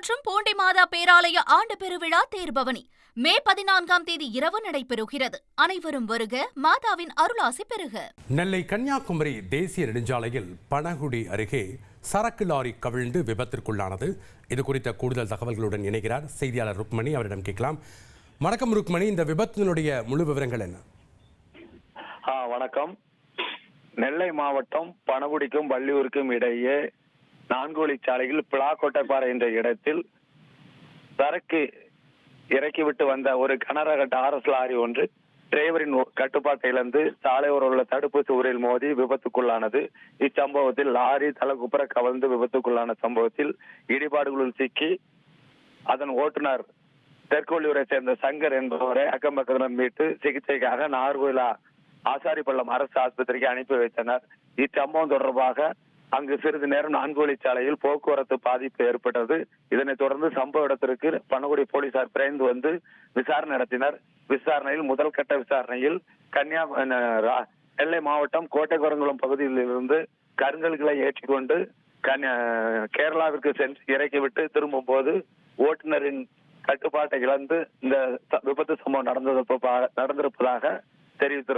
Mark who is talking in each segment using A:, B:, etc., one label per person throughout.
A: போற்றும் பூண்டி மாதா பேராலய ஆண்டு பெருவிழா தேர்பவனி மே 14ஆம் தேதி இரவு நடைபெறுகிறது. அனைவரும் வருக, மாதாவின் அருளாசி பெறுக.
B: நெல்லை கன்னியாகுமரி தேசிய நெடுஞ்சாலையில் பனகுடி அருகே சரக்கு லாரி கவிழ்ந்து விபத்திற்குள்ளானது. இது குறித்த கூடுதல் தகவல்களுடன் இணைகிறார் செய்தியாளர் ருக்மணி. அவரிடம் கேட்கலாம். வணக்கம் ருக்மணி, இந்த விபத்தினுடைய முழு விவரங்கள் என்ன?
C: வணக்கம். நெல்லை மாவட்டம் பனகுடிக்கும் வள்ளியூருக்கும் இடையே 4 வழிச்சாலையில் பிளாக்கோட்டைப்பாறை என்ற இடத்தில் சரக்கு இறக்கிவிட்டு வந்த ஒரு கனரக டாரஸ் லாரி ஒன்று டிரைவரின் கட்டுப்பாட்டை இழந்து சாலையோர உள்ள தடுப்பு சுவரில் மோதி விபத்துக்குள்ளானது. இச்சம்பவத்தில் லாரி தலகுப்புற கவிழ்ந்து விபத்துக்குள்ளான சம்பவத்தில் இடிபாடுகளில் சிக்கி அதன் ஓட்டுநர் தெற்குவள்ளியூரை சேர்ந்த சங்கர் என்பவரை அக்கம் பக்கத்தினர் மீட்டு சிகிச்சைக்காக நாகர்கோவில் ஆசாரிப்பள்ளம் அரசு ஆஸ்பத்திரிக்கு அனுப்பி வைத்தனர். இச்சம்பவம் தொடர்பாக அங்கு சிறிது நேரம் 4 வழிச்சாலையில் போக்குவரத்து பாதிப்பு ஏற்பட்டது. இதனைத் தொடர்ந்து சம்பவ இடத்திற்கு பனகுடி போலீசார் விரைந்து வந்து விசாரணை நடத்தினர். விசாரணையில் முதல் கட்ட விசாரணையில் நெல்லை மாவட்டம் கோட்டைக்குரங்குளம் பகுதியில் இருந்து கருங்கல்களை ஏற்றிக்கொண்டு கேரளாவிற்கு சென்று இறக்கிவிட்டு திரும்பும் போது ஓட்டுநரின் கட்டுப்பாட்டை இழந்து இந்த விபத்து சம்பவம் நடந்திருப்பதாக தெரிவித்து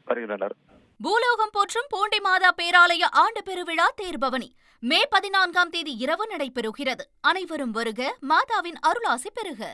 C: வருகின்றனர்.
A: பூலோகம் போற்றும் பூண்டி மாதா பேராலய ஆண்டு பெருவிழா தேர்பவனி மே 14ஆம் தேதி இரவு நடைபெறுகிறது. அனைவரும் வருக, மாதாவின் அருளாசி பெறுக.